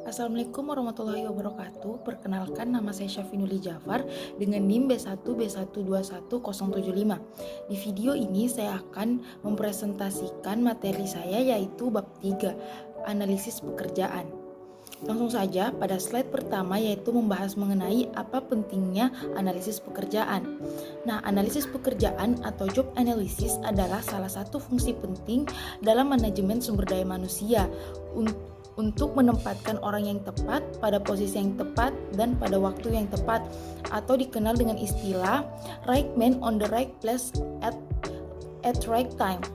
Assalamualaikum warahmatullahi wabarakatuh. Perkenalkan, nama saya Syafinuli Jafar dengan NIM B1B121075. Di video ini saya akan mempresentasikan materi saya, yaitu bab 3, analisis pekerjaan. Langsung saja pada slide pertama, yaitu membahas mengenai apa pentingnya analisis pekerjaan. Nah, analisis pekerjaan atau job analysis adalah salah satu fungsi penting dalam manajemen sumber daya manusia untuk menempatkan orang yang tepat pada posisi yang tepat dan pada waktu yang tepat, atau dikenal dengan istilah right man on the right place at right time.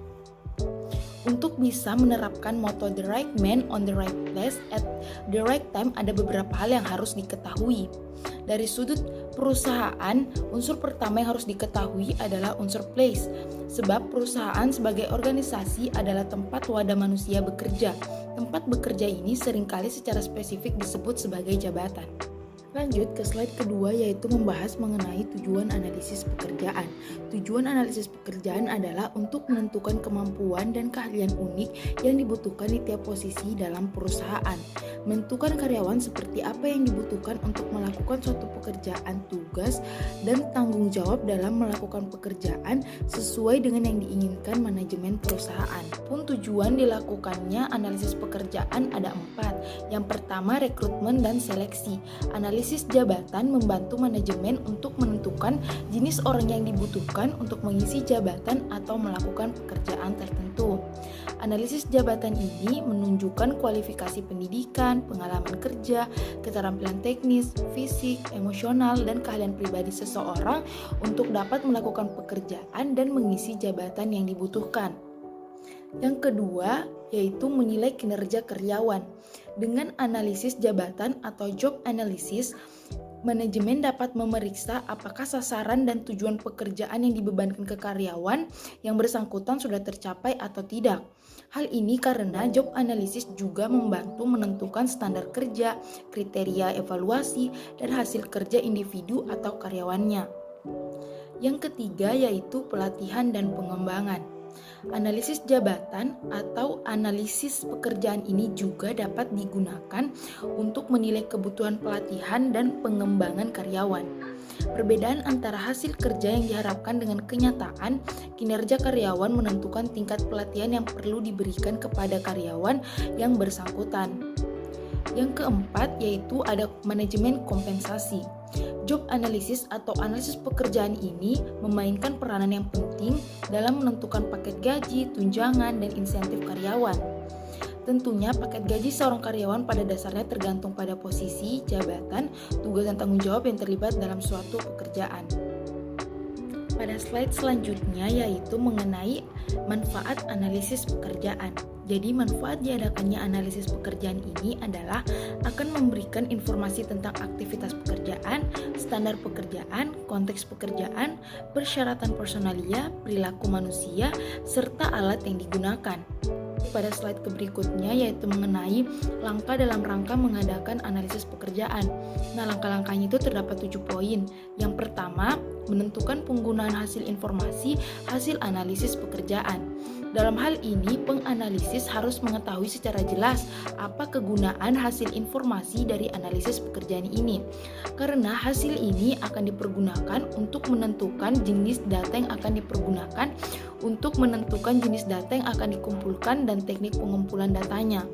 Untuk bisa menerapkan moto the right man on the right place at the right time, ada beberapa hal yang harus diketahui. Dari sudut perusahaan, unsur pertama yang harus diketahui adalah unsur place, sebab perusahaan sebagai organisasi adalah tempat wadah manusia bekerja. Tempat bekerja ini seringkali secara spesifik disebut sebagai jabatan. Lanjut ke slide kedua, yaitu membahas mengenai tujuan analisis pekerjaan. Tujuan analisis pekerjaan adalah untuk menentukan kemampuan dan keahlian unik yang dibutuhkan di tiap posisi dalam perusahaan. Menentukan karyawan seperti apa yang dibutuhkan untuk melakukan suatu pekerjaan, tugas, dan tanggung jawab dalam melakukan pekerjaan sesuai dengan yang diinginkan manajemen perusahaan. Pun tujuan dilakukannya analisis pekerjaan ada 4. Yang pertama, rekrutmen dan seleksi. Analisis jabatan membantu manajemen untuk menentukan jenis orang yang dibutuhkan untuk mengisi jabatan atau melakukan pekerjaan tertentu. Analisis jabatan ini menunjukkan kualifikasi pendidikan, pengalaman kerja, keterampilan teknis, fisik, emosional, dan keahlian pribadi seseorang untuk dapat melakukan pekerjaan dan mengisi jabatan yang dibutuhkan. Yang kedua, yaitu menilai kinerja karyawan. Dengan analisis jabatan atau job analysis, manajemen dapat memeriksa apakah sasaran dan tujuan pekerjaan yang dibebankan ke karyawan yang bersangkutan sudah tercapai atau tidak. Hal ini karena job analysis juga membantu menentukan standar kerja, kriteria evaluasi, dan hasil kerja individu atau karyawannya. Yang ketiga, yaitu pelatihan dan pengembangan. Analisis jabatan atau analisis pekerjaan ini juga dapat digunakan untuk menilai kebutuhan pelatihan dan pengembangan karyawan. Perbedaan antara hasil kerja yang diharapkan dengan kenyataan, kinerja karyawan menentukan tingkat pelatihan yang perlu diberikan kepada karyawan yang bersangkutan. Yang keempat, yaitu ada manajemen kompensasi. Job analysis atau analisis pekerjaan ini memainkan peranan yang penting dalam menentukan paket gaji, tunjangan, dan insentif karyawan. Tentunya paket gaji seorang karyawan pada dasarnya tergantung pada posisi, jabatan, tugas, dan tanggung jawab yang terlibat dalam suatu pekerjaan. Pada slide selanjutnya, yaitu mengenai manfaat analisis pekerjaan. Jadi manfaat diadakannya analisis pekerjaan ini adalah akan memberikan informasi tentang aktivitas pekerjaan, standar pekerjaan, konteks pekerjaan, persyaratan personalia, perilaku manusia, serta alat yang digunakan. Pada slide berikutnya, yaitu mengenai langkah dalam rangka mengadakan analisis pekerjaan. Nah, langkah-langkahnya itu terdapat 7 poin. Yang pertama, menentukan penggunaan hasil informasi hasil analisis pekerjaan. Dalam hal ini, penganalisis harus mengetahui secara jelas apa kegunaan hasil informasi dari analisis pekerjaan ini. Karena hasil ini akan dipergunakan untuk menentukan jenis data yang akan dipergunakan, untuk menentukan jenis data yang akan dikumpulkan dan teknik pengumpulan datanya.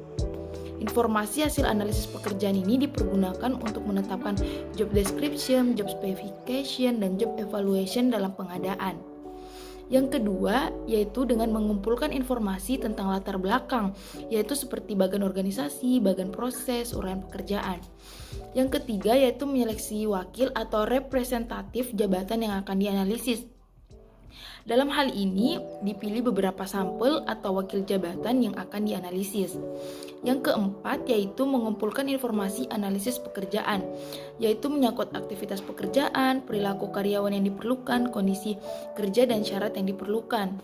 Informasi hasil analisis pekerjaan ini dipergunakan untuk menetapkan job description, job specification, dan job evaluation dalam pengadaan. Yang kedua, yaitu dengan mengumpulkan informasi tentang latar belakang, yaitu seperti bagian organisasi, bagian proses, uraian pekerjaan. Yang ketiga, yaitu menyeleksi wakil atau representatif jabatan yang akan dianalisis. Dalam hal ini, dipilih beberapa sampel atau wakil jabatan yang akan dianalisis. Yang keempat, yaitu mengumpulkan informasi analisis pekerjaan, yaitu menyangkut aktivitas pekerjaan, perilaku karyawan yang diperlukan, kondisi kerja, dan syarat yang diperlukan.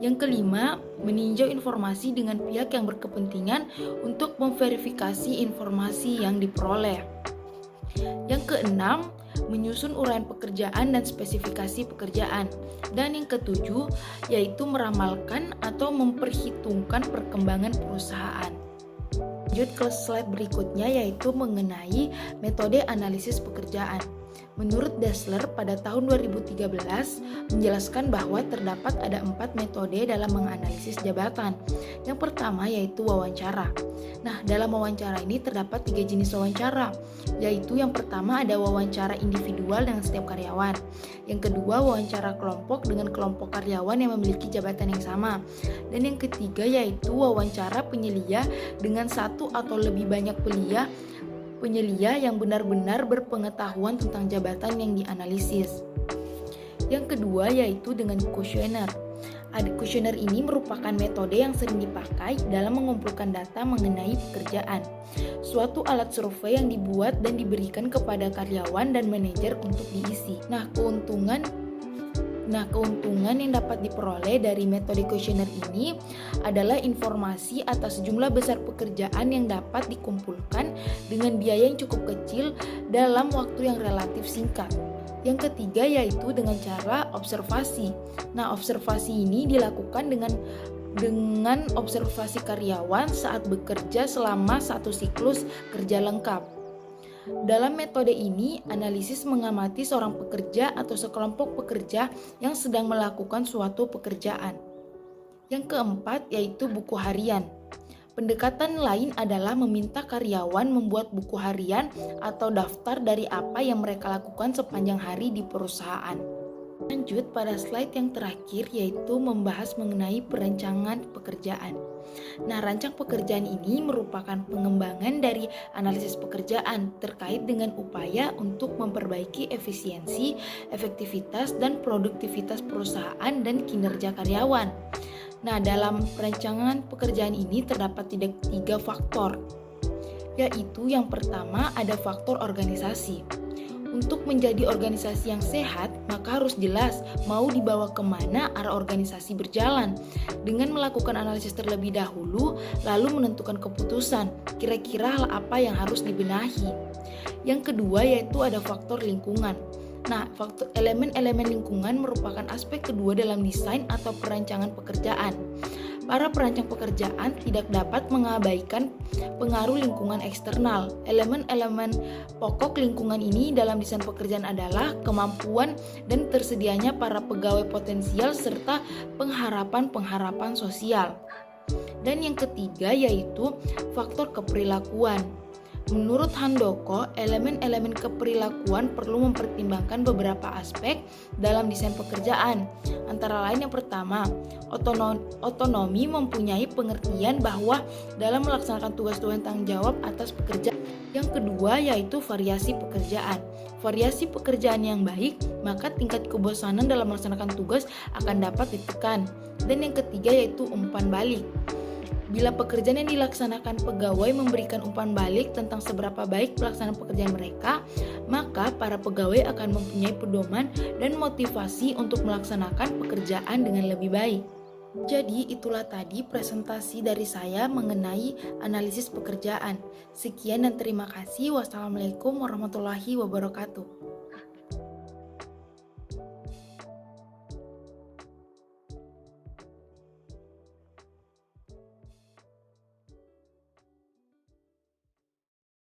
Yang kelima, meninjau informasi dengan pihak yang berkepentingan untuk memverifikasi informasi yang diperoleh. Yang keenam, menyusun uraian pekerjaan dan spesifikasi pekerjaan. Dan yang ketujuh, yaitu meramalkan atau memperhitungkan perkembangan perusahaan. Lanjut ke slide berikutnya, yaitu mengenai metode analisis pekerjaan. Menurut Dassler pada tahun 2013 menjelaskan bahwa terdapat ada 4 metode dalam menganalisis jabatan. Yang pertama yaitu wawancara. Nah, dalam wawancara ini terdapat 3 jenis wawancara, yaitu yang pertama ada wawancara individual dengan setiap karyawan. Yang kedua wawancara kelompok dengan kelompok karyawan yang memiliki jabatan yang sama. Dan yang ketiga yaitu wawancara penyelia dengan satu atau lebih banyak penyelia yang benar-benar berpengetahuan tentang jabatan yang dianalisis. Yang kedua yaitu dengan kuesioner. Kuesioner ini merupakan metode yang sering dipakai dalam mengumpulkan data mengenai pekerjaan. Suatu alat survei yang dibuat dan diberikan kepada karyawan dan manajer untuk diisi. Nah, keuntungan yang dapat diperoleh dari metode kuesioner ini adalah informasi atas jumlah besar pekerjaan yang dapat dikumpulkan dengan biaya yang cukup kecil dalam waktu yang relatif singkat. Yang ketiga yaitu dengan cara observasi. Nah, observasi ini dilakukan dengan observasi karyawan saat bekerja selama satu siklus kerja lengkap. Dalam metode ini, analisis mengamati seorang pekerja atau sekelompok pekerja yang sedang melakukan suatu pekerjaan. Yang keempat yaitu buku harian. Pendekatan lain adalah meminta karyawan membuat buku harian atau daftar dari apa yang mereka lakukan sepanjang hari di perusahaan. Lanjut pada slide yang terakhir yaitu membahas mengenai perencanaan pekerjaan. Nah, rancang pekerjaan ini merupakan pengembangan dari analisis pekerjaan terkait dengan upaya untuk memperbaiki efisiensi, efektivitas, dan produktivitas perusahaan dan kinerja karyawan. Nah, dalam perencanaan pekerjaan ini terdapat 3 faktor, yaitu yang pertama ada faktor organisasi. Untuk menjadi organisasi yang sehat, maka harus jelas mau dibawa kemana arah organisasi berjalan. Dengan melakukan analisis terlebih dahulu, lalu menentukan keputusan, kira-kira hal apa yang harus dibenahi. Yang kedua yaitu ada faktor lingkungan. Nah, elemen-elemen lingkungan merupakan aspek kedua dalam desain atau perancangan pekerjaan. Para perancang pekerjaan tidak dapat mengabaikan pengaruh lingkungan eksternal. Elemen-elemen pokok lingkungan ini dalam desain pekerjaan adalah kemampuan dan tersedianya para pegawai potensial serta pengharapan-pengharapan sosial. Dan yang ketiga yaitu faktor keperilakuan. Menurut Handoko, elemen-elemen keperilakuan perlu mempertimbangkan beberapa aspek dalam desain pekerjaan. Antara lain yang pertama, otonomi mempunyai pengertian bahwa dalam melaksanakan tugas-tugas tanggung jawab atas pekerjaan. Yang kedua yaitu variasi pekerjaan. Variasi pekerjaan yang baik, maka tingkat kebosanan dalam melaksanakan tugas akan dapat ditekan. Dan yang ketiga yaitu umpan balik. Bila pekerjaan yang dilaksanakan pegawai memberikan umpan balik tentang seberapa baik pelaksanaan pekerjaan mereka, maka para pegawai akan mempunyai pedoman dan motivasi untuk melaksanakan pekerjaan dengan lebih baik. Jadi itulah tadi presentasi dari saya mengenai analisis pekerjaan. Sekian dan terima kasih. Wassalamualaikum warahmatullahi wabarakatuh.